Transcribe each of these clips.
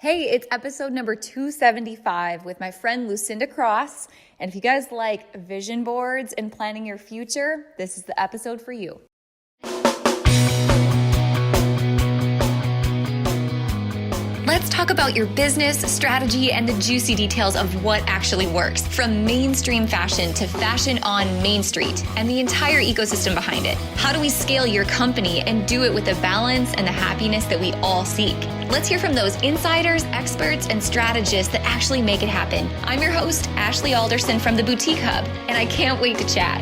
Hey, it's episode number 275 with my friend Lucinda Cross. And if you guys like vision boards and planning your future, this is the episode for you. Let's talk about your business, strategy, and the juicy details of what actually works, from mainstream fashion to fashion on Main Street and the entire ecosystem behind it. How do we scale your company and do it with the balance and the happiness that we all seek? Let's hear from those insiders, experts, and strategists that actually make it happen. I'm your host, Ashley Alderson from the Boutique Hub, and I can't wait to chat.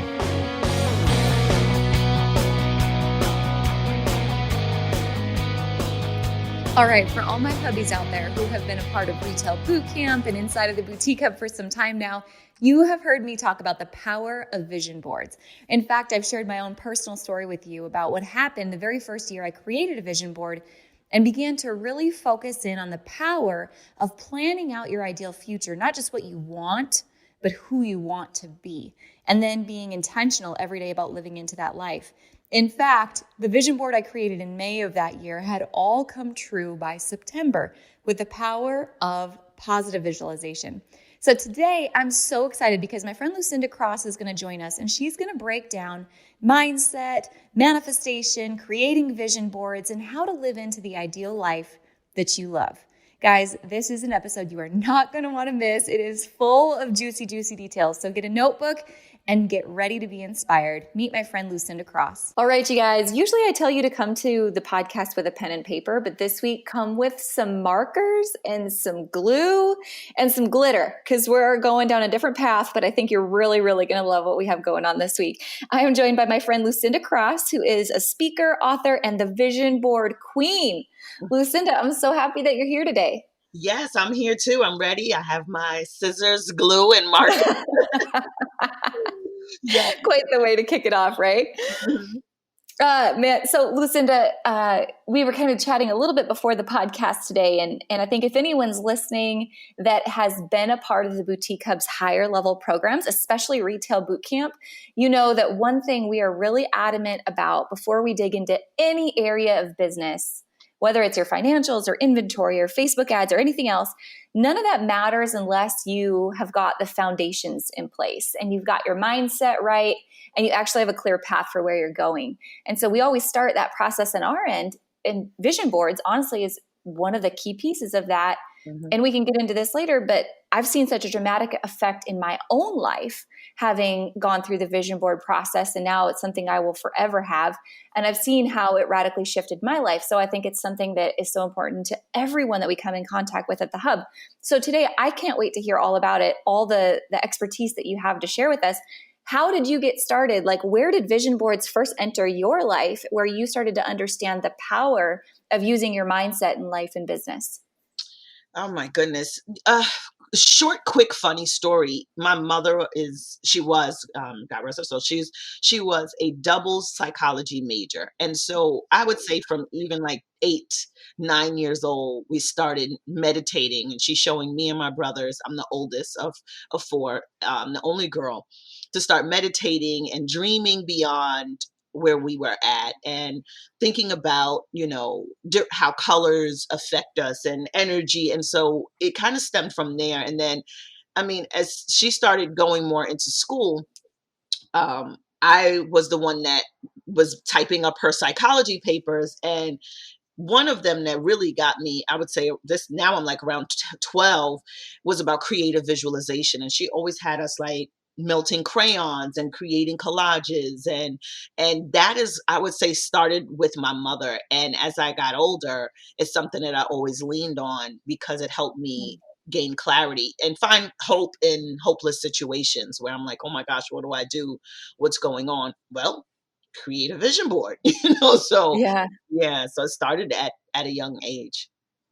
All right, for all my hubbies out there who have been a part of Retail Boot Camp and inside of the Boutique Hub for some time now, you have heard me talk about the power of vision boards. In fact, I've shared my own personal story with you about what happened the very first year I created a vision board and began to really focus in on the power of planning out your ideal future, not just what you want, but who you want to be, and then being intentional every day about living into that life. In fact, the vision board I created in May of that year had all come true by September with the power of positive visualization. So today I'm so excited because my friend Lucinda Cross is going to join us and she's going to break down mindset, manifestation, creating vision boards, and how to live into the ideal life that you love. Guys, this is an episode you are not going to want to miss. It is full of juicy, juicy details. So get a notebook and get ready to be inspired. Meet my friend Lucinda Cross. All right, you guys. Usually I tell you to come to the podcast with a pen and paper, but this week come with some markers and some glue and some glitter because we're going down a different path, but I think you're really, really going to love what we have going on this week. I am joined by my friend Lucinda Cross, who is a speaker, author, and the vision board queen. Lucinda, I'm so happy that you're here today. Yes, I'm here too. I'm ready. I have my scissors, glue, and marker. Yeah. Quite the way to kick it off, right? Man, so Lucinda, we were kind of chatting a little bit before the podcast today, and I think if anyone's listening that has been a part of the Boutique Hub's higher level programs, especially Retail Boot Camp, you know that one thing we are really adamant about before we dig into any area of business, whether it's your financials or inventory or Facebook ads or anything else, none of that matters unless you have got the foundations in place and you've got your mindset right and you actually have a clear path for where you're going. And so we always start that process on our end, and vision boards, honestly, is one of the key pieces of that. Mm-hmm. And we can get into this later, but I've seen such a dramatic effect in my own life having gone through the vision board process. And now it's something I will forever have. And I've seen how it radically shifted my life. So I think it's something that is so important to everyone that we come in contact with at the Hub. So today, I can't wait to hear all about it, all the expertise that you have to share with us. How did you get started? Like, where did vision boards first enter your life where you started to understand the power of using your mindset in life and business? Oh my goodness. Short, quick, funny story. My mother God rest her soul, she was a double psychology major. And so I would say from even like 8, 9 years old, we started meditating, and she's showing me and my brothers, I'm the oldest of 4, the only girl, to start meditating and dreaming beyond where we were at and thinking about, how colors affect us and energy. And so it kind of stemmed from there. And then, as she started going more into school, I was the one that was typing up her psychology papers. And one of them that really got me, I would say this, now I'm like around 12, was about creative visualization. And she always had us like melting crayons and creating collages, and that is, I would say, started with my mother. And as I got older, it's something that I always leaned on because it helped me gain clarity and find hope in hopeless situations where I'm like, oh my gosh, what do I do? What's going on? Well, create a vision board, so yeah, so it started at a young age.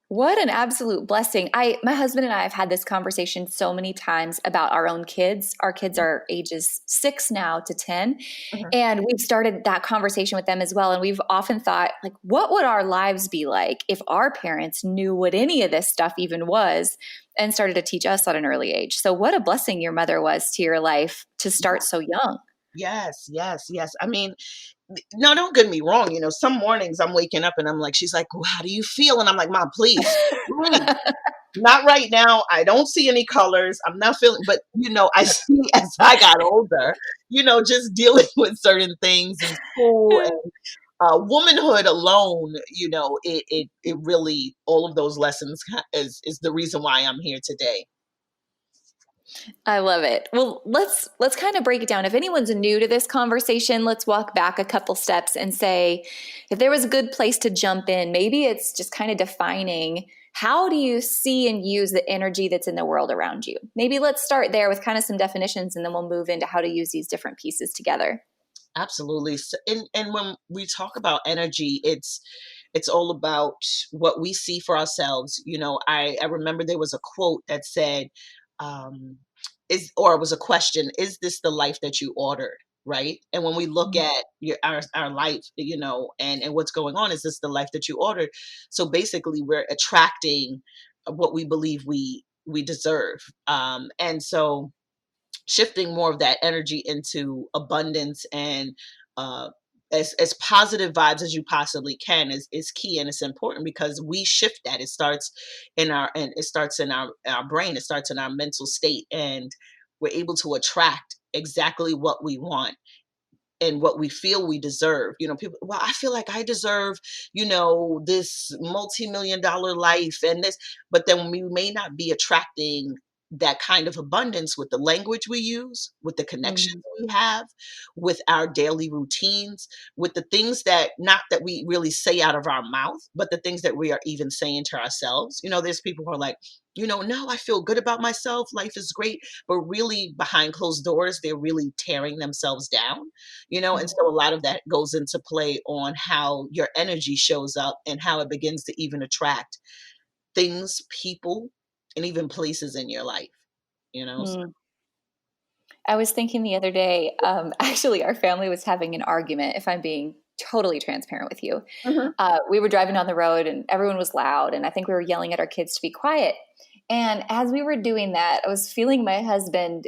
What an absolute blessing. My husband and I have had this conversation so many times about our own kids. Our kids are ages 6 now to 10. Mm-hmm. And we've started that conversation with them as well. And we've often thought, like, what would our lives be like if our parents knew what any of this stuff even was and started to teach us at an early age? So what a blessing your mother was to your life to start so young. Yes, yes, yes. I mean, no, don't get me wrong. Some mornings I'm waking up and I'm like, she's like, well, how do you feel? And I'm like, Mom, please, not right now. I don't see any colors. I'm not feeling, but I see as I got older, just dealing with certain things in school and womanhood alone, it really, all of those lessons is the reason why I'm here today. I love it. Well, let's kind of break it down. If anyone's new to this conversation, let's walk back a couple steps and say, if there was a good place to jump in, maybe it's just kind of defining, how do you see and use the energy that's in the world around you? Maybe let's start there with kind of some definitions, and then we'll move into how to use these different pieces together. Absolutely. So, and when we talk about energy, it's all about what we see for ourselves. I remember there was a quote that said, um, or it was a question, is this the life that you ordered? Right. And when we look at our life, and what's going on, is this the life that you ordered? So basically we're attracting what we believe we deserve. And so shifting more of that energy into abundance and uh, as positive vibes as you possibly can is key, and it's important because we shift that. It starts in our brain. It starts in our mental state, and we're able to attract exactly what we want and what we feel we deserve. People, well, I feel like I deserve, this multi-million dollar life and this, but then we may not be attracting that kind of abundance with the language we use, with the connections Mm-hmm. we have, with our daily routines, with the things that not that we really say out of our mouth, but the things that we are even saying to ourselves. There's people who are like, no, I feel good about myself. Life is great. But really behind closed doors, they're really tearing themselves down, and so a lot of that goes into play on how your energy shows up and how it begins to even attract things, people, and even places in your life, so. Mm. I was thinking the other day, actually, our family was having an argument, if I'm being totally transparent with you. Mhm. We were driving down the road and everyone was loud, and I think we were yelling at our kids to be quiet. And as we were doing that, I was feeling my husband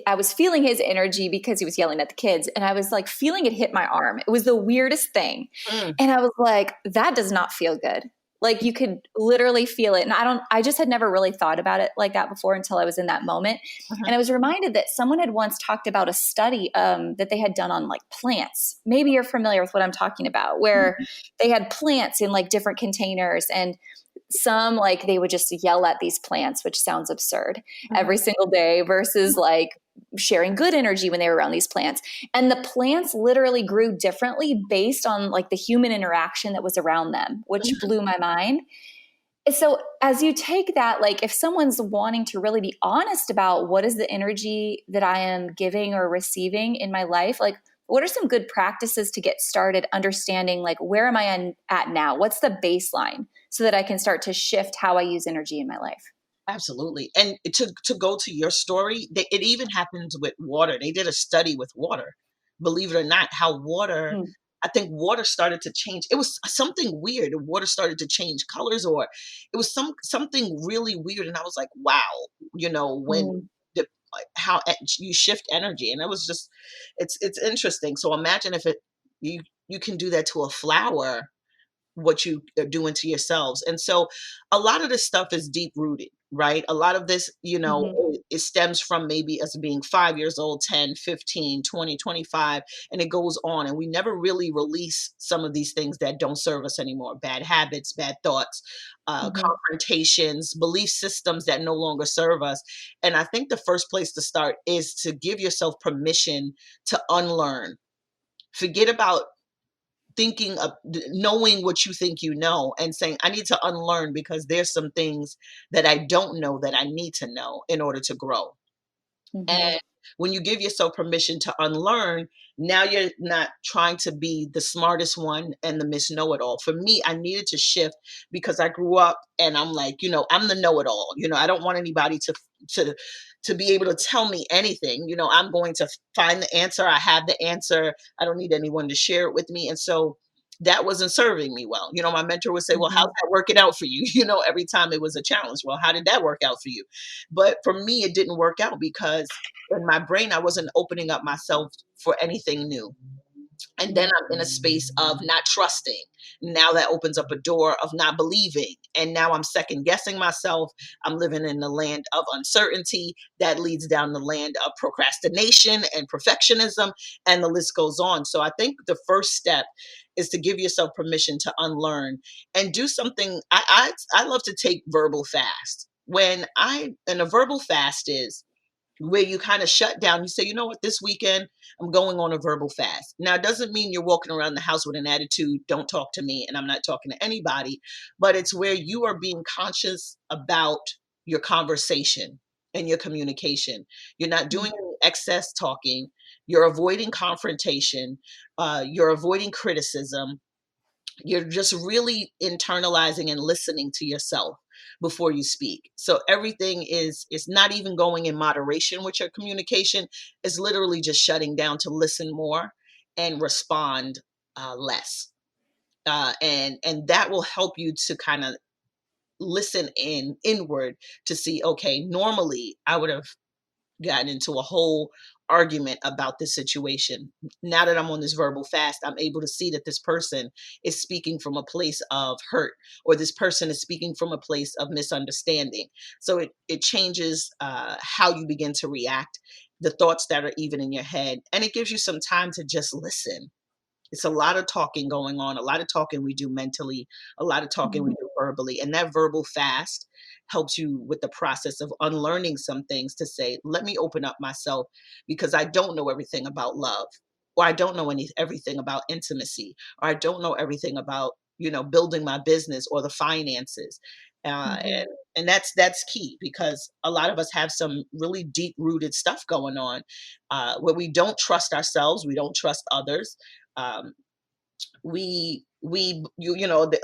I was feeling his energy because he was yelling at the kids, and I was like feeling it hit my arm. It was the weirdest thing. Mm, And I was like, that does not feel good. Like you could literally feel it. And I just had never really thought about it like that before until I was in that moment. And mhm, I was reminded that someone had once talked about a study that they had done on like plants. Maybe you're familiar with what I'm talking about, where mhm, they had plants in like different containers, and some like they would just yell at these plants, which sounds absurd, mhm, every single day versus like sharing good energy when they were around these plants. And the plants literally grew differently based on like the human interaction that was around them, which mhm. blew my mind. So as you take that, like if someone's wanting to really be honest about what is the energy that I am giving or receiving in my life, like what are some good practices to get started understanding like where am I at now? What's the baseline so that I can start to shift how I use energy in my life? Absolutely. And to go to your story, it even happens with water. They did a study with water, believe it or not, how water, Mm, I think water started to change. It was something weird. The water started to change colors, or it was something really weird. And I was like, wow, when mm, the how you shift energy. And it was just, it's interesting. So imagine if you can do that to a flower, what you are doing to yourselves. And so a lot of this stuff is deep rooted, right? A lot of this, mhm, it stems from maybe us being 5 years old, 10, 15, 20, 25, and it goes on. And we never really release some of these things that don't serve us anymore: bad habits, bad thoughts, mhm, confrontations, belief systems that no longer serve us. And I think the first place to start is to give yourself permission to unlearn. Forget about knowing what you think you know, and saying, I need to unlearn because there's some things that I don't know that I need to know in order to grow. And mhm, when you give yourself permission to unlearn, now you're not trying to be the smartest one and the Miss Know It All. For me, I needed to shift because I grew up and I'm like, I'm the know it all. I don't want anybody to to be able to tell me anything. I'm going to find the answer. I have the answer. I don't need anyone to share it with me. And so that wasn't serving me well. My mentor would say, well, how's mhm, that working out for you? Every time it was a challenge. Well, how did that work out for you? But for me, it didn't work out because in my brain, I wasn't opening up myself for anything new. And then I'm in a space of not trusting. Now that opens up a door of not believing. And now I'm second guessing myself. I'm living in the land of uncertainty that leads down the land of procrastination and perfectionism. And the list goes on. So I think the first step is to give yourself permission to unlearn and do something. I love to take verbal fast. And a verbal fast is where you kind of shut down. You say, you know what, this weekend I'm going on a verbal fast. Now, it doesn't mean you're walking around the house with an attitude, don't talk to me, and I'm not talking to anybody, but it's where you are being conscious about your conversation and your communication. You're not doing any excess talking. You're avoiding confrontation. You're avoiding criticism. You're just really internalizing and listening to yourself before you speak. So everything is not even going in moderation with your communication. It's literally just shutting down to listen more and respond less. And that will help you to kind of listen inward to see, okay, normally I would have gotten into a whole argument about this situation. Now that I'm on this verbal fast, I'm able to see that this person is speaking from a place of hurt, or this person is speaking from a place of misunderstanding. So it changes how you begin to react, the thoughts that are even in your head, and it gives you some time to just listen. It's a lot of talking going on, a lot of talking we do mentally, a lot of talking we do verbally. And that verbal fast helps you with the process of unlearning some things to say, let me open up myself because I don't know everything about love, or I don't know everything about intimacy, or I don't know everything about, building my business or the finances. Uh, Mhm. and and that's key, because a lot of us have some really deep rooted stuff going on, where we don't trust ourselves, we don't trust others. um,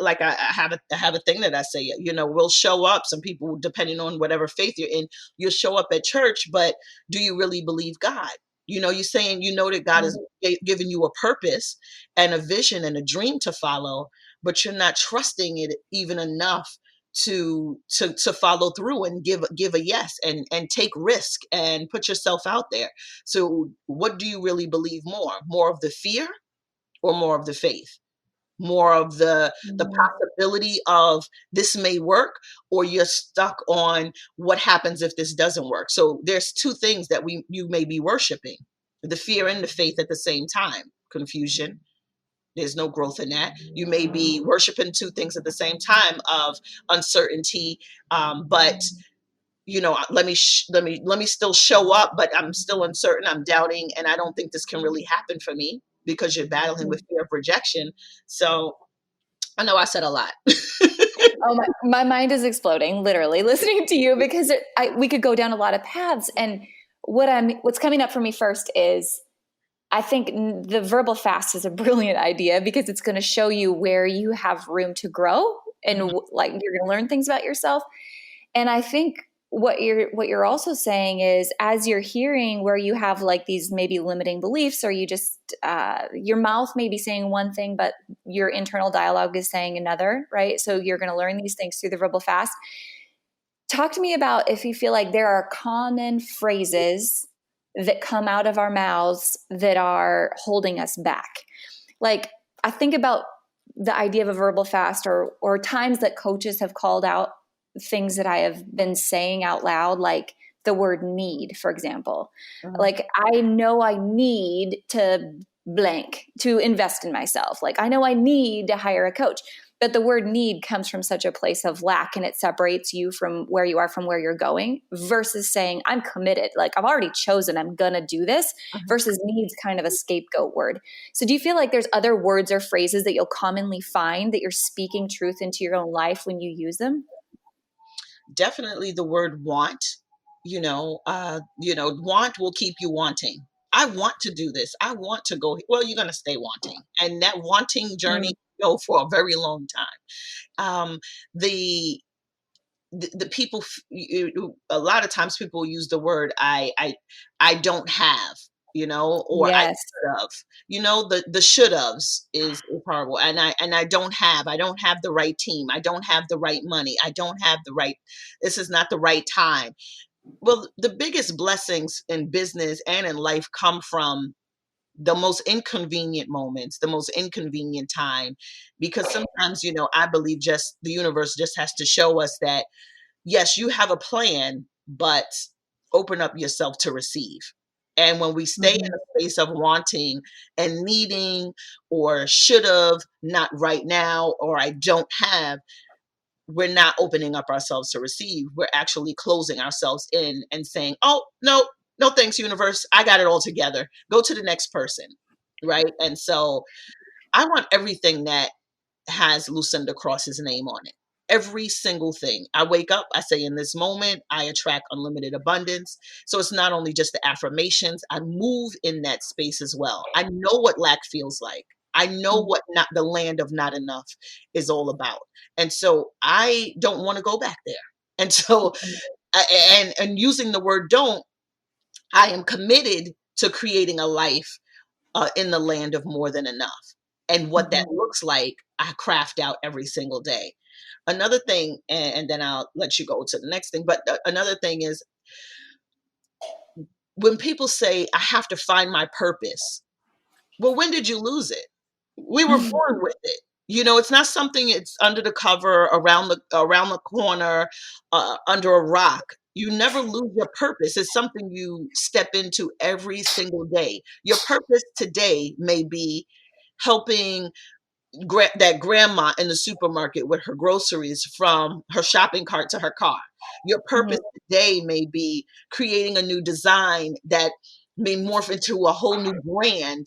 like I have a thing that I say, we'll show up. Some people, depending on whatever faith you're in, you'll show up at church, but do you really believe God? You're saying, that God has given you a purpose and a vision and a dream to follow, but you're not trusting it even enough to follow through and give a yes, and take risk and put yourself out there. So what do you really believe more of the fear or more of the faith? More of the Mhm. possibility of this may work, or you're stuck on what happens if this doesn't work? So there's two things that you may be worshiping: the fear and the faith at the same time. Confusion. There's no growth in that. You may be worshiping two things at the same time, of uncertainty, but let me still show up, but I'm still uncertain, I'm doubting, and I don't think this can really happen for me, because you're battling with fear of rejection. So I know I said a lot. Oh, my mind is exploding, literally, listening to you, because we could go down a lot of paths. And what's coming up for me first is, I think the verbal fast is a brilliant idea, because it's going to show you where you have room to grow, and like you're going to learn things about yourself. And I think what you're also saying is, as you're hearing where you have like these maybe limiting beliefs, or you just your mouth may be saying one thing, but your internal dialogue is saying another, right? So you're going to learn these things through the verbal fast. Talk to me about if you feel like there are common phrases that come out of our mouths that are holding us back. Like, I think about the idea of a verbal fast, or times that coaches have called out things that I have been saying out loud, like the word need, for example. Mhm. Like, I know I need to blank to invest in myself. Like, I know I need to hire a coach. But the word need comes from such a place of lack, and it separates you from where you are from where you're going, versus saying, I'm committed. Like, I've already chosen, I'm going to do this, versus needs kind of a scapegoat word. So do you feel like there's other words or phrases that you'll commonly find that you're speaking truth into your own life when you use them? Definitely the word want. Want will keep you wanting. I want to do this. I want to go. Well, you're going to stay wanting, and that wanting journey go for a very long time. The the people, a lot of times people use the word I don't have, or I Yes. should have. The should haves is horrible. And I don't have the right team, I don't have the right money, I don't have the right, this is not the right time. Well, the biggest blessings in business and in life come from the most inconvenient moments, the most inconvenient time, because sometimes, I believe just the universe just has to show us that, yes, you have a plan, but open up yourself to receive. And when we stay in Mhm. a space of wanting and needing, or should have, not right now, or I don't have, we're not opening up ourselves to receive. We're actually closing ourselves in and saying, oh, no, no, thanks, universe. I got it all together. Go to the next person. Right. And so I want everything that has Lucinda Cross's name on it. Every single thing. I wake up, I say, in this moment, I attract unlimited abundance. So it's not only just the affirmations, I move in that space as well. I know what lack feels like. I know Mhm. what not the land of not enough is all about. And so I don't want to go back there. And so and using the word don't, I am committed to creating a life in the land of more than enough. And what that Mhm. looks like, I craft out every single day. Another thing, and then I'll let you go to the next thing, but another thing is when people say, I have to find my purpose, well, when did you lose it? We were Mhm. born with it. It's not something it's under the cover, around the corner, under a rock. You never lose your purpose. It's something you step into every single day. Your purpose today may be helping that grandma in the supermarket with her groceries from her shopping cart to her car. Your Mhm. purpose today may be creating a new design that may morph into a whole new brand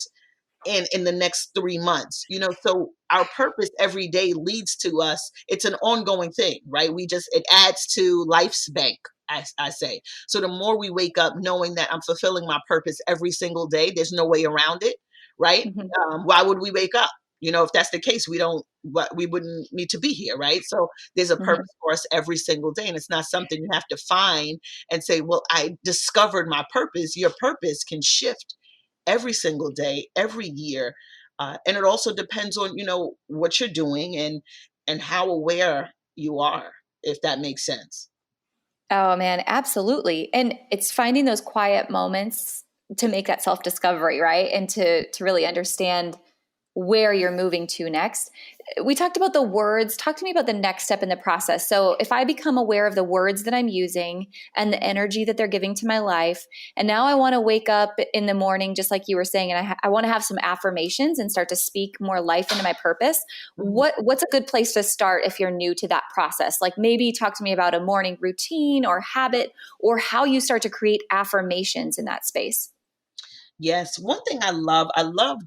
in the next 3 months. So our purpose every day leads to us. It's an ongoing thing, right? It adds to life's bank. I say. So the more we wake up knowing that I'm fulfilling my purpose every single day, there's no way around it, right? Mhm. Why would we wake up? If that's the case, we wouldn't need to be here, right? So there's a Mhm. purpose for us every single day, and it's not something you have to find and say, well, I discovered my purpose. Your purpose can shift every single day, every year. And it also depends on, what you're doing and how aware you are, if that makes sense. Oh man, absolutely. And it's finding those quiet moments to make that self-discovery, right? And to really understand where you're moving to next. We talked about the words. Talk to me about the next step in the process. So, if I become aware of the words that I'm using and the energy that they're giving to my life, and now I want to wake up in the morning, just like you were saying, and I want to have some affirmations and start to speak more life into my purpose. Mhm. What's a good place to start if you're new to that process? Like maybe talk to me about a morning routine or habit, or how you start to create affirmations in that space. Yes, one thing I love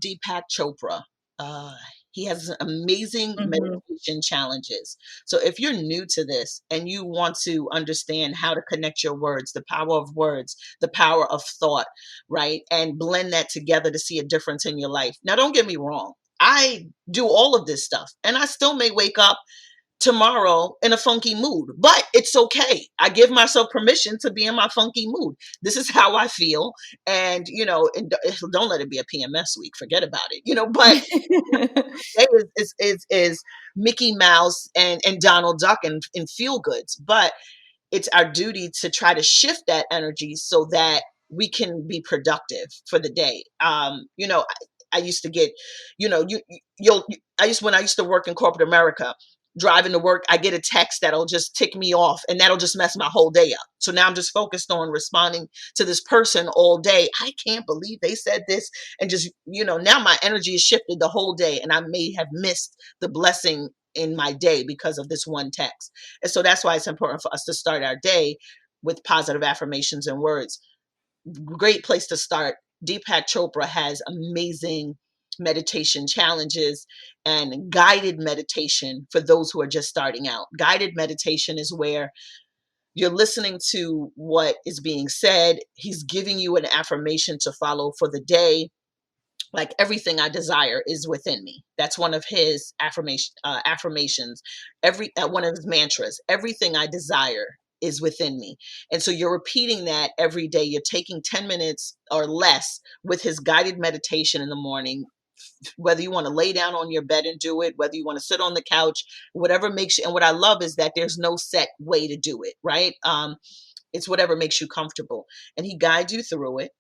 Deepak Chopra. Uh, he has amazing Mhm. meditation challenges. So if you're new to this and you want to understand how to connect your words, the power of words, the power of thought, right, and blend that together to see a difference in your life. Now, don't get me wrong. I do all of this stuff, and I still may wake up tomorrow in a funky mood, but it's okay. I give myself permission to be in my funky mood. This is how I feel. And, don't let it be a PMS week. Forget about it, but today is Mickey Mouse and Donald Duck and feel goods. But it's our duty to try to shift that energy so that we can be productive for the day. I used to get, when I used to work in corporate America, driving to work, I get a text that'll just tick me off and that'll just mess my whole day up. So now I'm just focused on responding to this person all day. I can't believe they said this. And just, now my energy is shifted the whole day and I may have missed the blessing in my day because of this one text. And so that's why it's important for us to start our day with positive affirmations and words. Great place to start. Deepak Chopra has amazing meditation challenges and guided meditation for those who are just starting out. Guided meditation is where you're listening to what is being said. He's giving you an affirmation to follow for the day, like everything I desire is within me. That's one of his affirmations. One of his mantras. Everything I desire is within me. And so you're repeating that every day. You're taking 10 minutes or less with his guided meditation in the morning. whether you want to lay down on your bed and do it, whether you want to sit on the couch, whatever makes you. And what I love is that there's no set way to do it, right? It's whatever makes you comfortable. And he guides you through it.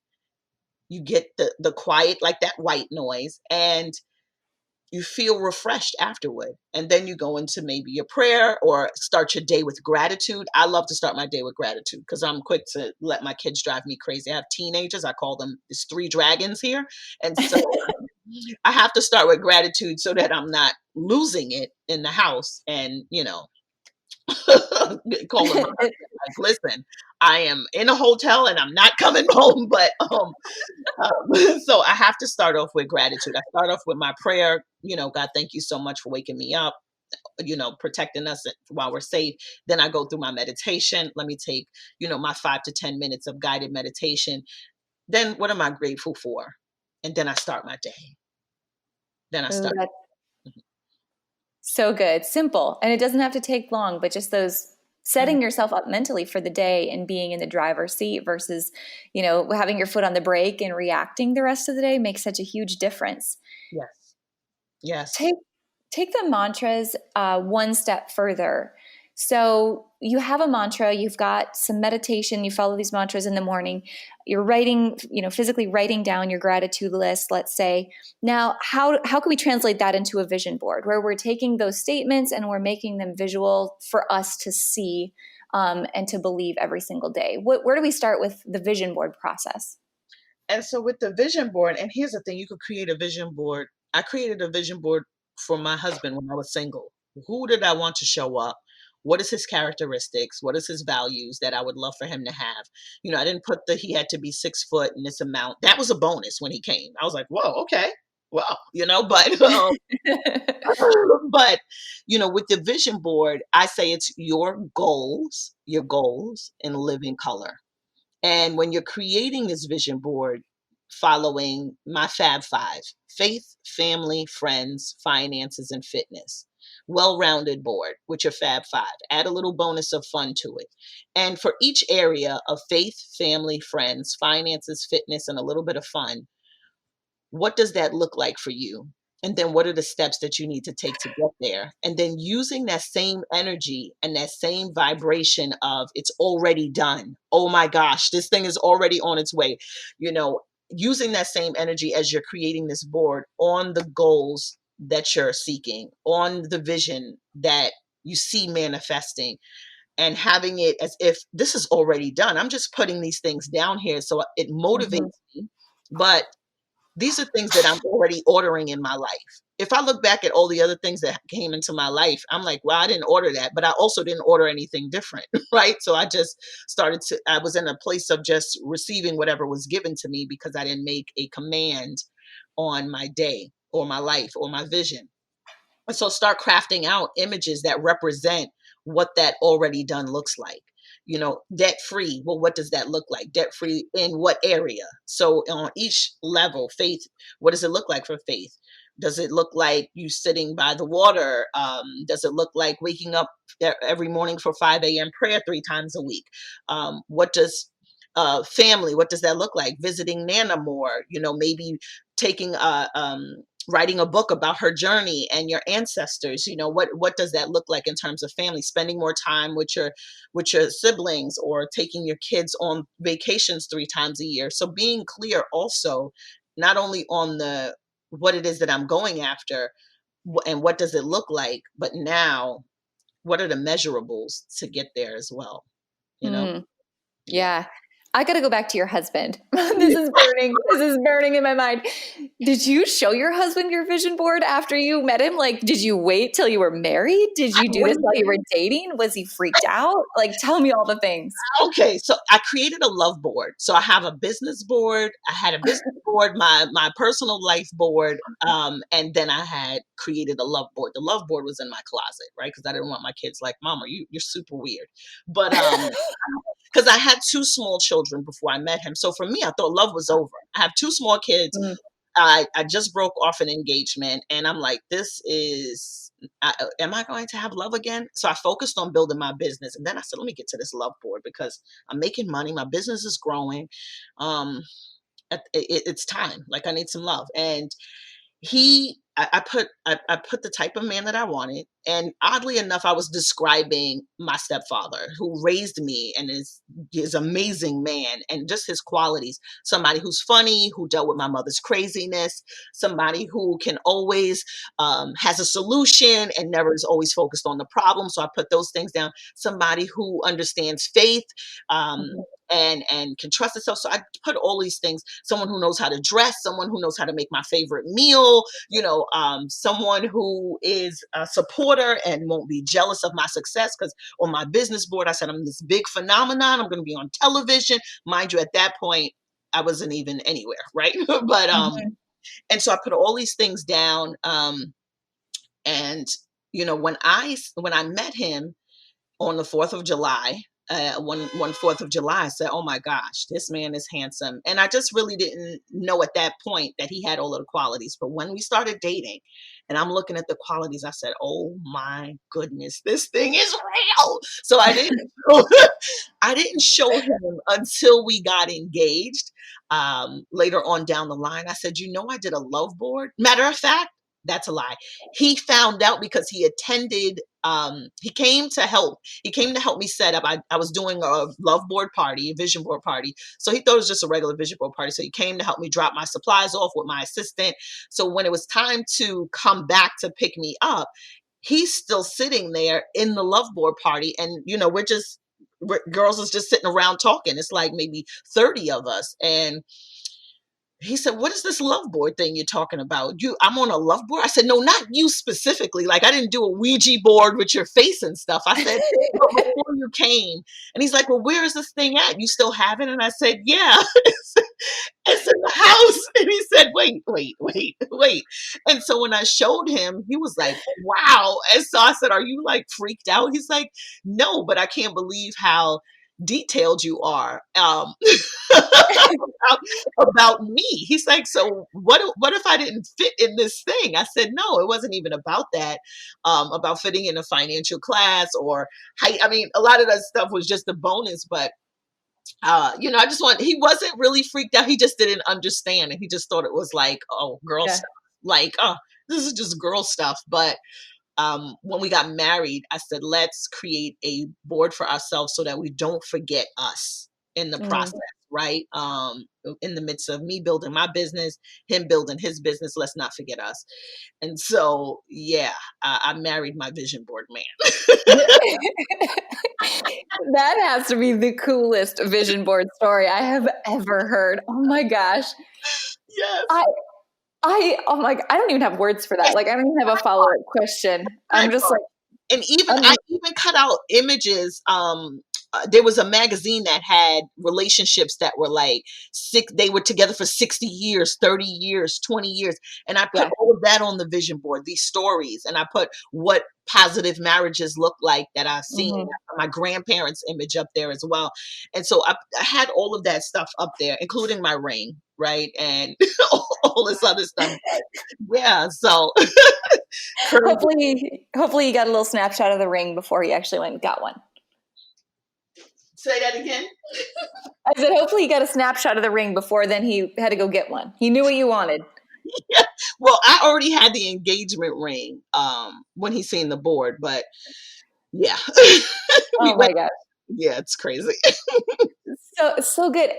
You get the quiet, like that white noise, and you feel refreshed afterward. And then you go into maybe your prayer or start your day with gratitude. I love to start my day with gratitude because I'm quick to let my kids drive me crazy. I have teenagers. I call them, there's three dragons here. And so I have to start with gratitude so that I'm not losing it in the house and, calling my husband like, listen, I am in a hotel and I'm not coming home. But so I have to start off with gratitude. I start off with my prayer. God, thank you so much for waking me up, protecting us while we're safe. Then I go through my meditation. Let me take, my 5 to 10 minutes of guided meditation. Then what am I grateful for? And then I start my day. Then I Ooh, start. that's so good. Simple. And it doesn't have to take long, but just those setting yourself up mentally for the day and being in the driver's seat versus, having your foot on the brake and reacting the rest of the day makes such a huge difference. Yes. Yes. Take the mantras one step further. So you have a mantra, you've got some meditation, you follow these mantras in the morning, you're writing, physically writing down your gratitude list, let's say. Now, how can we translate that into a vision board where we're taking those statements and we're making them visual for us to see and to believe every single day? Where do we start with the vision board process? And so with the vision board, and here's the thing, you could create a vision board. I created a vision board for my husband when I was single. Who did I want to show up? What is his characteristics? What is his values that I would love for him to have? I didn't put he had to be 6 foot and this amount. That was a bonus when he came. I was like, whoa, okay. Well, but but with the vision board, I say it's your goals in living color. And when you're creating this vision board, following my Fab Five: faith, family, friends, finances, and fitness. Well rounded board with your Fab Five. Add a little bonus of fun to it. And for each area of faith, family, friends, finances, fitness, and a little bit of fun, what does that look like for you? And then what are the steps that you need to take to get there? And then using that same energy and that same vibration of it's already done. Oh my gosh, this thing is already on its way. Using that same energy as you're creating this board on the goals that you're seeking, on the vision that you see manifesting, and having it as if this is already done. I'm just putting these things down here so it motivates me. But these are things that I'm already ordering in my life. If I look back at all the other things that came into my life, I'm like, well, I didn't order that, but I also didn't order anything different, right? So I was in a place of just receiving whatever was given to me because I didn't make a command on my day or my life or my vision. And so start crafting out images that represent what that already done looks like. Debt free. Well, what does that look like? Debt free in what area? So on each level, faith, what does it look like for faith? Does it look like you sitting by the water? Does it look like waking up every morning for 5 a.m. prayer 3 times a week? What does family, what does that look like? Visiting Nana more, maybe taking writing a book about her journey and your ancestors. What does that look like in terms of family? Spending more time with your siblings, or taking your kids on vacations 3 times a year. So being clear also, not only on the what it is that I'm going after and what does it look like, but now what are the measurables to get there as well, you know? Mm, Yeah. yeah. I got to go back to your husband. This is burning. This is burning in my mind. Did you show your husband your vision board after you met him? Like, did you wait till you were married? Did you do this while you were dating? Was he freaked out? Like, tell me all the things. Okay, so I created a love board. So I have a business board. I had a business board, my personal life board, and then I had created a love board. The love board was in my closet, right? Because I didn't want my kids like, Mama, you're super weird. But because I had 2 small children before I met him, so for me, I thought love was over. I have 2 small kids. Mm. I just broke off an engagement, and I'm like, this is, am I going to have love again? So I focused on building my business. And then I said, let me get to this love board because I'm making money. My business is growing. It's time. Like, I need some love. And I put the type of man that I wanted, and oddly enough, I was describing my stepfather who raised me and is amazing man, and just his qualities. Somebody who's funny, who dealt with my mother's craziness, somebody who can always has a solution and never is always focused on the problem. So I put those things down. Somebody who understands faith. Um, Mhm. and can trust itself. So I put all these things. Someone who knows how to dress, someone who knows how to make my favorite meal, someone who is a supporter and won't be jealous of my success. Because on my business board, I said I'm this big phenomenon. I'm going to be on television. Mind you, at that point, I wasn't even anywhere, right? but Mhm. and so I put all these things down. And when I met him on the 4th of July, one 4th of July, I said, "Oh my gosh, this man is handsome." And I just really didn't know at that point that he had all of the qualities. But when we started dating and I'm looking at the qualities, I said, "Oh my goodness, this thing is real." So I didn't I didn't show him until we got engaged. Later on down the line, I said, I did a love board. Matter of fact, that's a lie. He found out because he attended, he came to help me set up. I was doing a love board party, a vision board party. So he thought it was just a regular vision board party. So he came to help me drop my supplies off with my assistant. So when it was time to come back to pick me up, he's still sitting there in the love board party. And, girls is just sitting around talking. It's like maybe 30 of us. And he said, "What is this love board thing you're talking about? I'm on a love board." I said, "No, not you specifically. Like, I didn't do a Ouija board with your face and stuff." I said, "But before you came." And he's like, "Well, where is this thing at? You still have it?" And I said, "Yeah, it's in the house." And he said, "Wait, wait, wait, wait." And so when I showed him, he was like, "Wow." And so I said, "Are you like freaked out?" He's like, "No, but I can't believe how detailed you are." about, about me. He's like, "So what if I didn't fit in this thing?" I said, "No, it wasn't even about that, about fitting in a financial class or height. I mean, a lot of that stuff was just a bonus, but I just he wasn't really freaked out. He just didn't understand. And he just thought it was like, oh, girl Yeah. stuff. Like, oh, this is just girl stuff." But when we got married, I said, "Let's create a board for ourselves so that we don't forget us in the Mm. process, right? In the midst of me building my business, him building his business, let's not forget us." And so, yeah, I married my vision board man. That has to be the coolest vision board story I have ever heard. Oh my gosh. Yes. I oh my, I don't even have words for that. Like, I don't even have a follow-up question. I'm just like, And even I'm I even cut out images. There was a magazine that had relationships that were like they were together for 60 years, 30 years, 20 years. And I put yeah. all of that on the vision board, these stories. And I put what positive marriages look like that I've seen. Mhm. I put my grandparents' image up there as well. And so I had all of that stuff up there, including my ring, right? And all this other stuff. Yeah. So crazy. Hopefully you got a little snapshot of the ring before you actually went and got one. Say that again. I said, hopefully you got a snapshot of the ring before then he had to go get one. He knew what you wanted. Yeah. Well, I already had the engagement ring when he seen the board, but yeah. we Oh went my gosh. yeah, it's crazy. So good.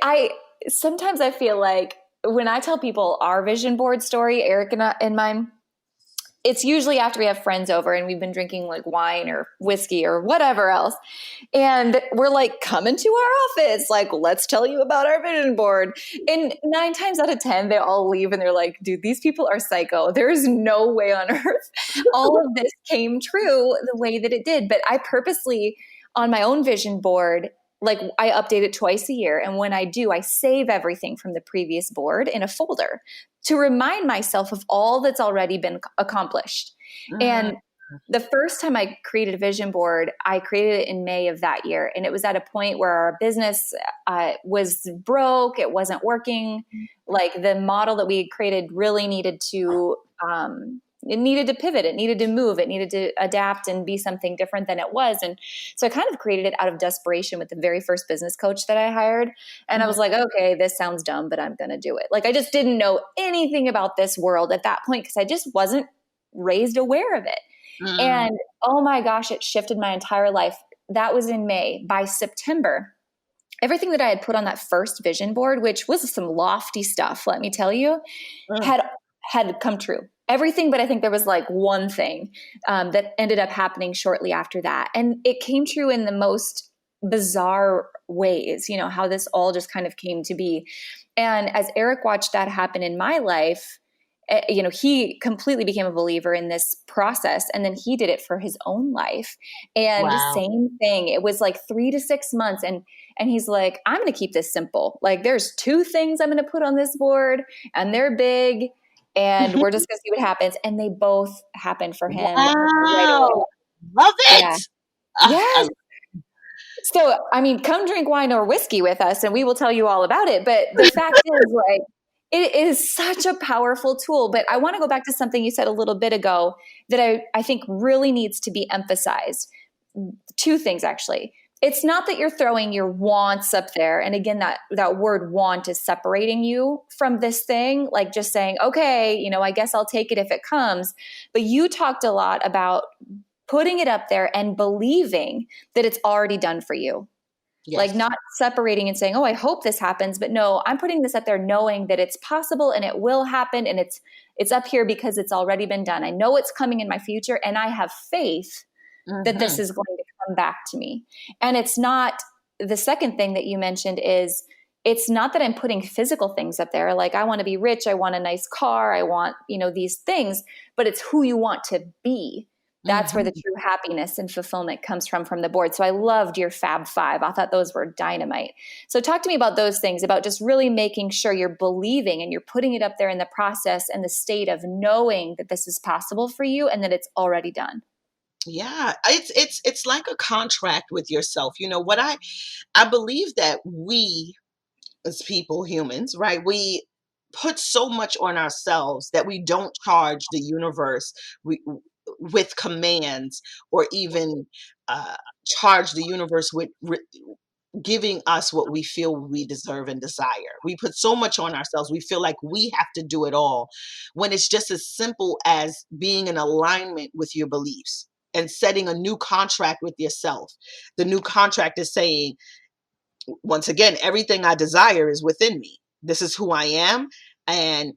Sometimes I feel like when I tell people our vision board story, Eric and mine, it's usually after we have friends over and we've been drinking like wine or whiskey or whatever else. And we're like, come into our office. Like, let's tell you about our vision board. And 9 times out of 10, they all leave and they're like, dude, these people are psycho. There's no way on earth all of this came true the way that it did. But I purposely, on my own vision board, like I update it twice a year. And when I do, I save everything from the previous board in a folder to remind myself of all that's already been accomplished. Mhm. And the first time I created a vision board, I created it in May of that year. And it was at a point where our business was broke. It wasn't working. Like the model that we had created really needed to it needed to pivot, it needed to move, it needed to adapt and be something different than it was. And so I kind of created it out of desperation with the very first business coach that I hired. And I was like, okay, this sounds dumb, but I'm going to do it. Like, I just didn't know anything about this world at that point because I just wasn't raised aware of it. Mm. And oh my gosh, it shifted my entire life. That was in May. By September, everything that I had put on that first vision board, which was some lofty stuff, let me tell you, Mm. had come true. Everything, but I think there was like one thing that ended up happening shortly after that. And it came true in the most bizarre ways, you know, how this all just kind of came to be. And as Eric watched that happen in my life, you know, he completely became a believer in this process. And then he did it for his own life. And Wow. same thing. It was like 3 to 6 months. And he's like, I'm going to keep this simple. Like, there's 2 things I'm going to put on this board, and they're big, and we're just going to see what happens. And they both happened for him right away. Wow. Love it. Yeah. I Yes. So, I mean, come drink wine or whiskey with us and we will tell you all about it. But the fact is, like, it is such a powerful tool. But I want to go back to something you said a little bit ago that I think really needs to be emphasized. 2 things, actually. It's not that you're throwing your wants up there. And again, that word want is separating you from this thing, like just saying, okay, you know, I guess I'll take it if it comes. But you talked a lot about putting it up there and believing that it's already done for you. Like, Yes. not separating and saying, oh, I hope this happens. But no, I'm putting this up there knowing that it's possible and it will happen. And it's up here because it's already been done. I know it's coming in my future, and I have faith that this Mhm. is going to come back to me. And it's not, the second thing that you mentioned is, it's not that I'm putting physical things up there. Like, I want to be rich. I want a nice car. I want, you know, these things, but it's who you want to be. That's where the Mhm. true happiness and fulfillment comes from the board. So I loved your Fab Five. I thought those were dynamite. So talk to me about those things, about just really making sure you're believing and you're putting it up there in the process and the state of knowing that this is possible for you and that it's already done. Yeah, it's like a contract with yourself. You know what I believe that we as people, humans, right? We put so much on ourselves that we don't charge the universe we, with commands, or even uh, charge the universe with giving us what we feel we deserve and desire. We put so much on ourselves. We feel like we have to do it all, when it's just as simple as being in alignment with your beliefs and setting a new contract with yourself. The new contract is saying, once again, everything I desire is within me. This is who I am. And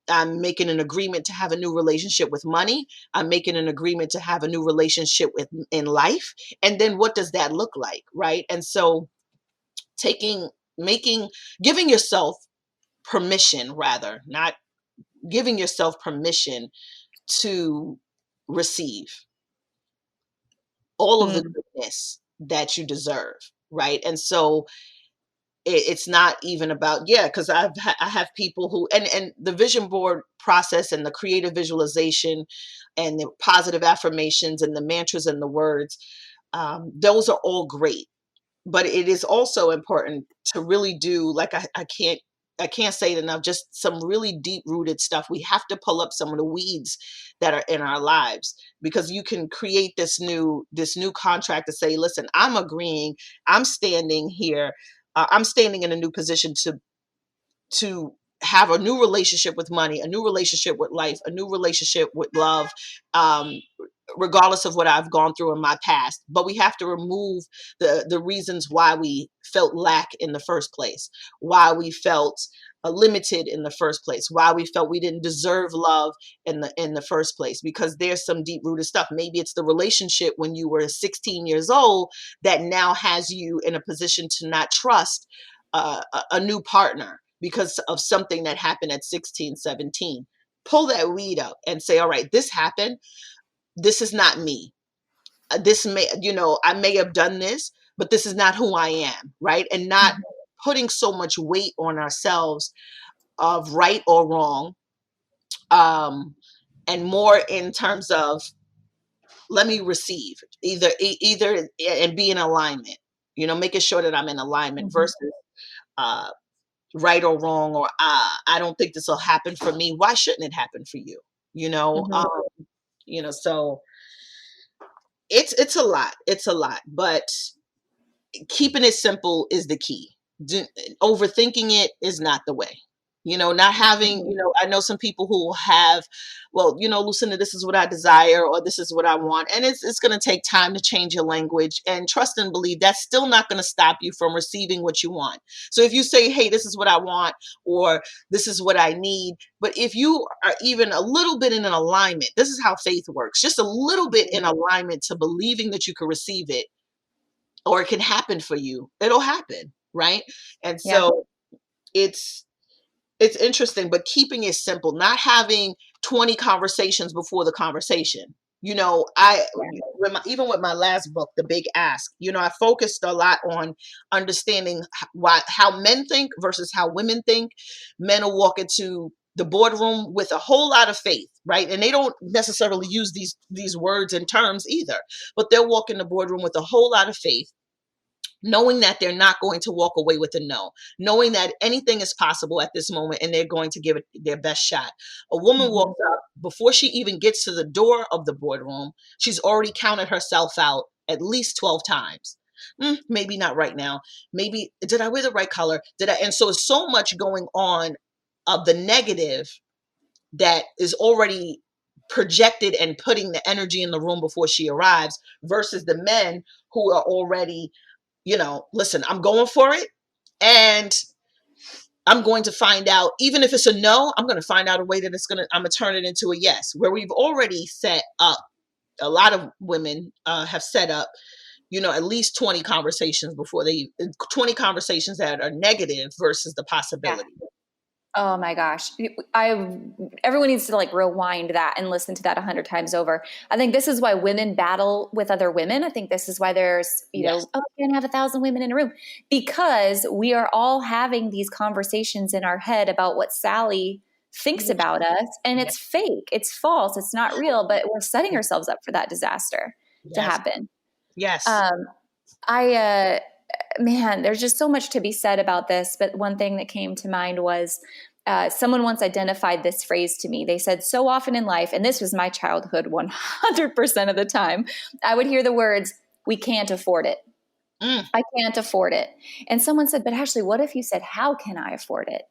I'm making an agreement to have a new relationship with money. I'm making an agreement to have a new relationship with in life. And then what does that look like? Right. And so taking, making, giving yourself permission, rather, not giving yourself permission to receive all of the Mm. goodness that you deserve. Right. And so it's not even about, yeah, because I have people who, and the vision board process and the creative visualization and the positive affirmations and the mantras and the words, those are all great, but it is also important to really do, like, I can't say it enough, just some really deep rooted stuff. We have to pull up some of the weeds that are in our lives, because you can create this new contract to say, listen, I'm agreeing, I'm standing here, I'm standing in a new position to have a new relationship with money, a new relationship with life, a new relationship with love, um, regardless of what I've gone through in my past. But we have to remove the reasons why we felt lack in the first place, why we felt limited in the first place, why we felt we didn't deserve love in the first place. Because there's some deep rooted stuff. Maybe it's the relationship when you were 16 years old that now has you in a position to not trust a new partner because of something that happened at 16, 17. Pull that weed up and say, all right, this happened. This is not me. This may, I may have done this, but this is not who I am. Right. And not putting so much weight on ourselves of right or wrong. Um, and more in terms of, let me receive either and be in alignment, making sure that I'm in alignment Mhm. versus uh, right or wrong, or I don't think this will happen for me. Why shouldn't it happen for you? you know, Mhm. so it's a lot. It's a lot, but keeping it simple is the key. Do, overthinking it is not the way. Not having, Mhm. I know some people who will have, well, Lucinda, this is what I desire, or this is what I want. And it's going to take time to change your language, and trust and believe that's still not going to stop you from receiving what you want. So if you say, hey, this is what I want, or this is what I need, but if you are even a little bit in an alignment, this is how faith works, just a little bit in alignment to believing that you can receive it, or it can happen for you, it'll happen, right? And Yeah. so it's it's interesting, but keeping it simple, not having 20 conversations before the conversation. Yeah. Even with my last book, The Big Ask, I focused a lot on understanding how men think versus how women think. Men will walk into the boardroom with a whole lot of faith, right? And they don't necessarily use these words and terms either, but they'll walk in the boardroom with a whole lot of faith, knowing that they're not going to walk away with a no, knowing that anything is possible at this moment and they're going to give it their best shot. A woman Mhm. walks up, before she even gets to the door of the boardroom, she's already counted herself out at least 12 times. Maybe not right now. Maybe, did I wear the right color? Did I? And so it's so much going on of the negative that is already projected and putting the energy in the room before she arrives, versus the men who are already, listen, I'm going for it, and I'm going to find out, even if it's a no, I'm going to find out a way that I'm going to turn it into a yes, where we've already set up, a lot of women have set up, at least 20 conversations before 20 conversations that are negative versus the Yeah. possibility. Oh my gosh. Everyone needs to like rewind that and listen to that 100 times over. I think this is why women battle with other women. I think this is why there's, Yes. oh, you can have 1,000 women in a room, because we are all having these conversations in our head about what Sally thinks about us, and Yes. it's fake. It's false. It's not real, but we're setting ourselves up for that disaster to Yes. happen. Yes. Um, I, man, there's just so much to be said about this. But one thing that came to mind was someone once identified this phrase to me. They said, so often in life, and this was my childhood 100% of the time, I would hear the words, we can't afford it. Mm. I can't afford it. And someone said, but Ashley, what if you said, how can I afford it?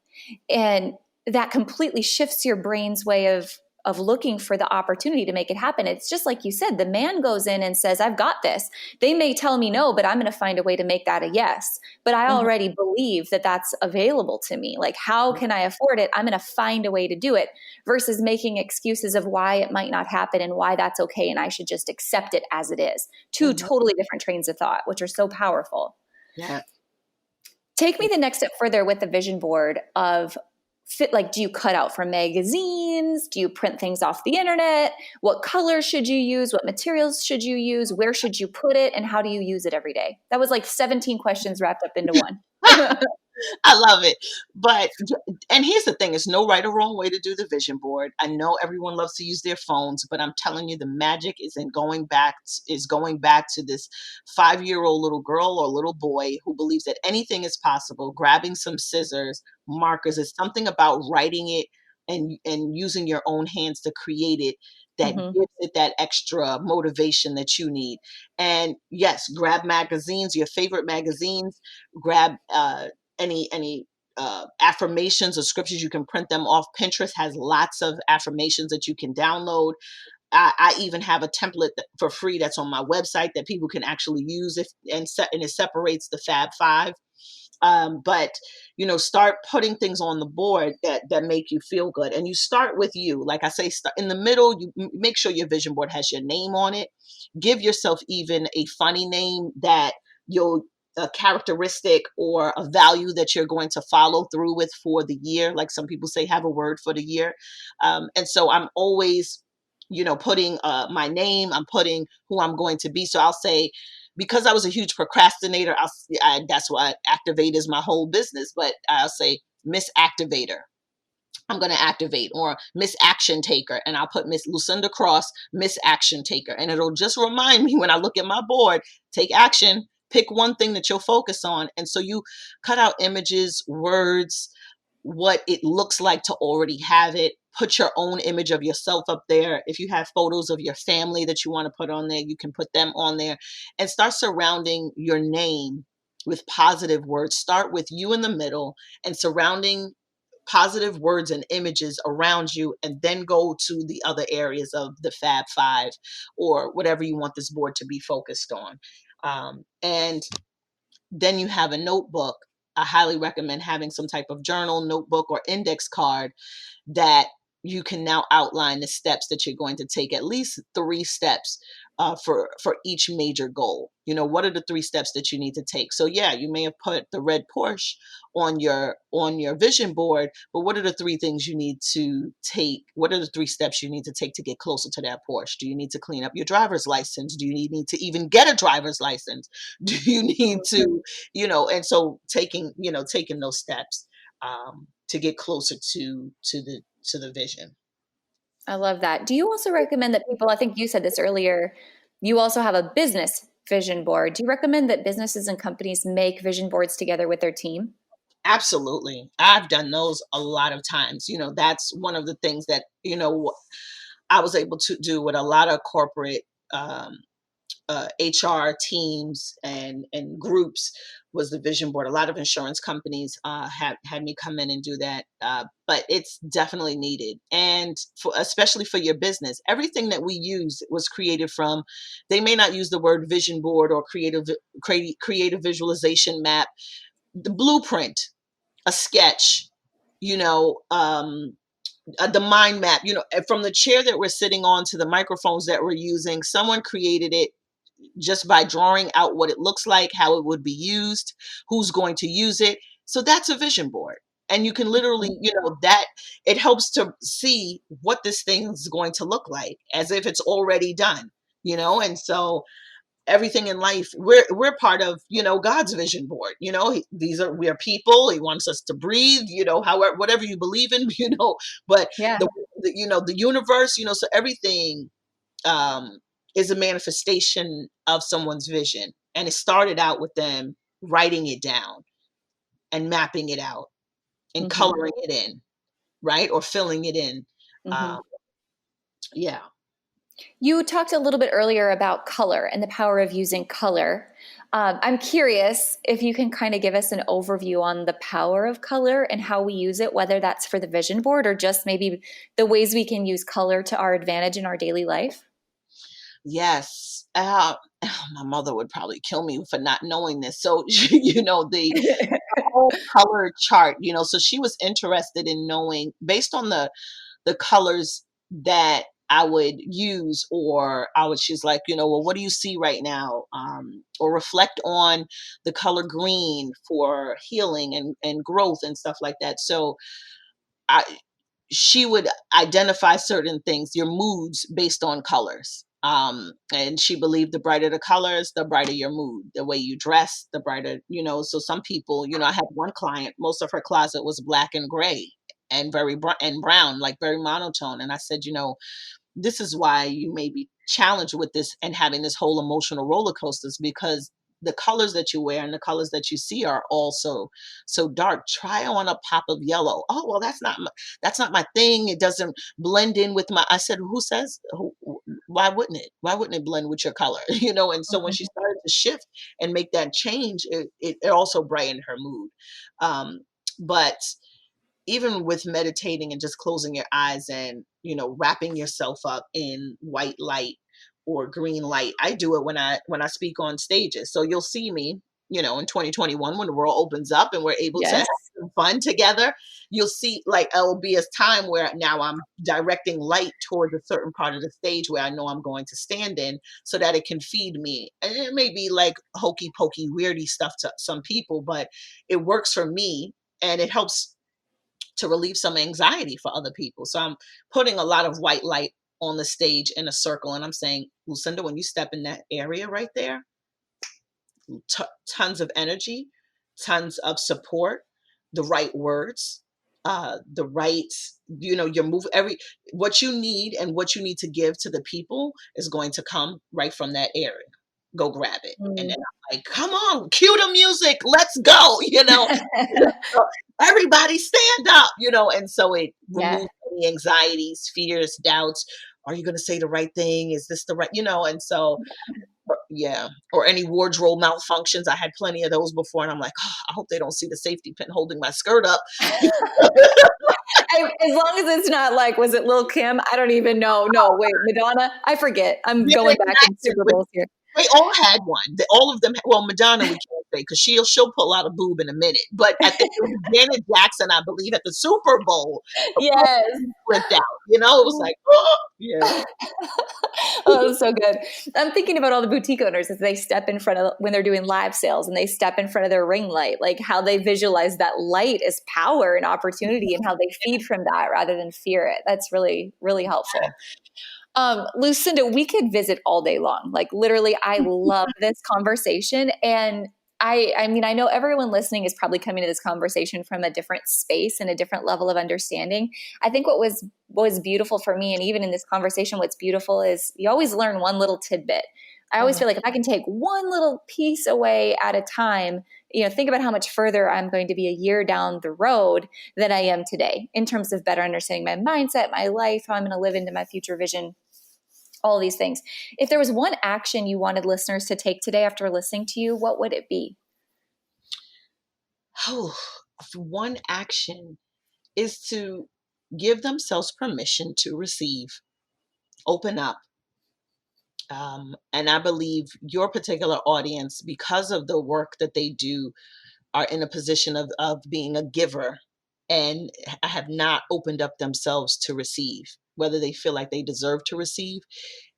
And that completely shifts your brain's way of looking for the opportunity to make it happen. It's just like you said, the man goes in and says, I've got this. They may tell me no, but I'm going to find a way to make that a yes. But I Mhm. already believe that that's available to me. Like, how can I afford it? I'm going to find a way to do it, versus making excuses of why it might not happen and why that's okay, and I should just accept it as it is. Two Mhm. totally different trains of thought, which are so powerful. Yeah. Take me the next step further with the vision board of fit. Like, do you cut out from magazines? Do you print things off the internet? What colors should you use? What materials should you use? Where should you put it? And how do you use it every day? That was like 17 questions wrapped up into one. I love it. And here's the thing, there's no right or wrong way to do the vision board. I know everyone loves to use their phones, but I'm telling you, the magic is in going back to this 5-year-old little girl or little boy who believes that anything is possible, grabbing some scissors, markers. It's something about writing it and using your own hands to create it that Mhm. gives it that extra motivation that you need. And yes, grab magazines, your favorite magazines, grab any affirmations or scriptures. You can print them off. Pinterest has lots of affirmations that you can download. I even have a template for free that's on my website that people can actually use, and it separates the Fab Five. But start putting things on the board that make you feel good, and you start with you. Like I say, start in the middle. You make sure your vision board has your name on it. Give yourself even a funny name that you'll a characteristic or a value that you're going to follow through with for the year. Like some people say, have a word for the year. And so I'm always, putting my name. I'm putting who I'm going to be. So I'll say, because I was a huge procrastinator, that's why Activate is my whole business. But I'll say Miss Activator. I'm going to activate, or Miss Action Taker, and I'll put Miss Lucinda Cross, Miss Action Taker, and it'll just remind me when I look at my board, take action, pick one thing that you'll focus on. And so you cut out images, words, what it looks like to already have it. put your own image of yourself up there. If you have photos of your family that you want to put on there, you can put them on there, and start surrounding your name with positive words. Start with you in the middle and surrounding positive words and images around you, and then go to the other areas of the Fab Five or whatever you want this board to be focused on. And then you have a notebook. I highly recommend having some type of journal, notebook, or index card that you can now outline the steps that you're going to take, at least 3 steps for each major goal. What are the 3 steps that you need to take? So yeah, you may have put the red Porsche on your vision board, but what are the 3 things you need to take? What are the 3 steps you need to take to get closer to that Porsche? Do you need to clean up your driver's license? Do you need to even get a driver's license? Do you need to, and so taking those steps to get closer to the vision. I love that. Do you also recommend that people, I think you said this earlier, you also have a business vision board. Do you recommend that businesses and companies make vision boards together with their team? Absolutely. I've done those a lot of times. That's one of the things that, I was able to do with a lot of corporate HR teams and groups, was the vision board. A lot of insurance companies had me come in and do that, but it's definitely needed. And especially for your business, everything that we use was created from. They may not use the word vision board or creative visualization map, the blueprint, a sketch, the mind map. From the chair that we're sitting on to the microphones that we're using, someone created it just by drawing out what it looks like, how it would be used, who's going to use it. So that's a vision board. And you can literally, that it helps to see what this thing is going to look like as if it's already done, and so everything in life, we're part of, God's vision board. We are people. He wants us to breathe, however, whatever you believe in, but Yeah. the universe, so everything um, is a manifestation of someone's vision. And it started out with them writing it down and mapping it out and coloring it in, right? Or filling it in. Mm-hmm. Yeah. You talked a little bit earlier about color and the power of using color. I'm curious if you can kind of give us an overview on the power of color and how we use it, whether that's for the vision board or just maybe the ways we can use color to our advantage in our daily life. Yes. My mother would probably kill me for not knowing this. So, the whole color chart, so she was interested in knowing, based on the colors that I would use, she's like, well, what do you see right now? Or reflect on the color green for healing and growth and stuff like that. So I, she would identify certain things, your moods, based on colors. And she believed the brighter the colors, the brighter your mood. The way you dress, the brighter, so some people, I had one client, most of her closet was black and gray and very and brown, like very monotone. And I said, this is why you may be challenged with this and having this whole emotional roller coasters, because the colors that you wear and the colors that you see are also so dark. Try on a pop of yellow. Oh, well, that's not my thing. It doesn't blend in with my. I said, who says? Why wouldn't it? Why wouldn't it blend with your color? And so when she started to shift and make that change, it also brightened her mood. But even with meditating and just closing your eyes and, wrapping yourself up in white light or green light. I do it when I speak on stages. So you'll see me, in 2021, when the world opens up and we're able to have some fun together, you'll see, like, it will be a time where now I'm directing light towards a certain part of the stage where I know I'm going to stand in, so that it can feed me. And it may be like hokey pokey weirdy stuff to some people, but it works for me, and it helps to relieve some anxiety for other people. So I'm putting a lot of white light on the stage in a circle, and I'm saying, Lucinda, when you step in that area right there, tons of energy, tons of support, the right words, the right, your move, what you need and what you need to give to the people is going to come right from that area. Go grab it. And then I'm like, come on, cue the music, let's go, everybody stand up, and so it removes any anxieties, fears, doubts. Are you going to say the right thing? Is this the right, and so, yeah. Or any wardrobe malfunctions. I had plenty of those before. And I'm like, oh, I hope they don't see the safety pin holding my skirt up. As long as it's not like, was it Lil Kim? I don't even know. No, wait, Madonna? I forget. I'm Yeah, going back in Super Bowls here. They all had one. All of them. Well, Madonna, we can't say because she'll pull out a boob in a minute. But I think it was Janet Jackson, I believe, at the Super Bowl. Yes. Flipped out. It was like, oh, yeah. Oh, that's so good. I'm thinking about all the boutique owners as they step in front of, when they're doing live sales and they step in front of their ring light, like how they visualize that light as power and opportunity and how they feed from that rather than fear it. That's really, really helpful. Lucinda, we could visit all day long. Like literally, I love this conversation. And I mean, I know everyone listening is probably coming to this conversation from a different space and a different level of understanding. I think what was beautiful for me, and even in this conversation, what's beautiful is you always learn one little tidbit. I always feel like if I can take one little piece away at a time, think about how much further I'm going to be a year down the road than I am today in terms of better understanding my mindset, my life, how I'm going to live into my future vision, all these things. If there was one action you wanted listeners to take today after listening to you, what would it be? Oh, one action is to give themselves permission to receive, open up. And I believe your particular audience, because of the work that they do, are in a position of being a giver and have not opened up themselves to receive, whether they feel like they deserve to receive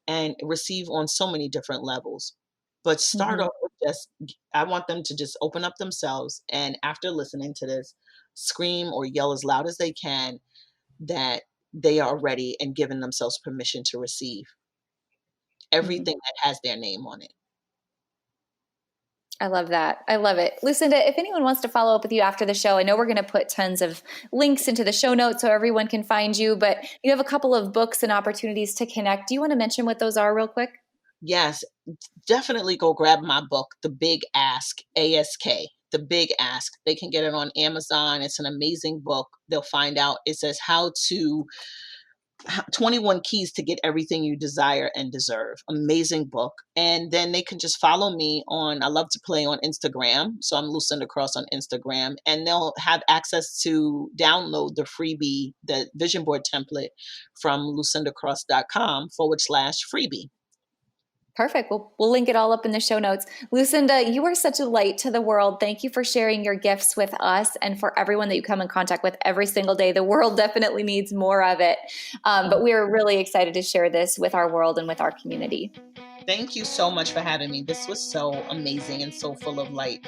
and receive on so many different levels. But start off with I want them to just open up themselves. And after listening to this, scream or yell as loud as they can that they are ready and giving themselves permission to receive everything that has their name on it. I love that. I love it. Lucinda, if anyone wants to follow up with you after the show, I know we're going to put tons of links into the show notes so everyone can find you, but you have a couple of books and opportunities to connect. Do you want to mention what those are real quick? Yes, definitely go grab my book, The Big Ask, ASK, The Big Ask. They can get it on Amazon. It's an amazing book. They'll find out. It says 21 keys to get everything you desire and deserve. Amazing book. And then they can just follow me I love to play on Instagram. So I'm Lucinda Cross on Instagram, and they'll have access to download the freebie, the vision board template from lucindacross.com/freebie. Perfect. We'll link it all up in the show notes. Lucinda, you are such a light to the world. Thank you for sharing your gifts with us and for everyone that you come in contact with every single day. The world definitely needs more of it. But we are really excited to share this with our world and with our community. Thank you so much for having me. This was so amazing and so full of light.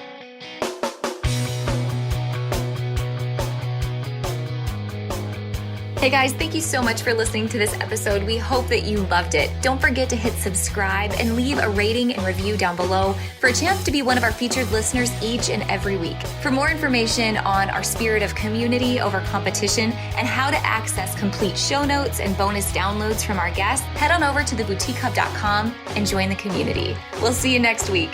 Hey guys, thank you so much for listening to this episode. We hope that you loved it. Don't forget to hit subscribe and leave a rating and review down below for a chance to be one of our featured listeners each and every week. For more information on our spirit of community over competition and how to access complete show notes and bonus downloads from our guests, head on over to theboutiquehub.com and join the community. We'll see you next week.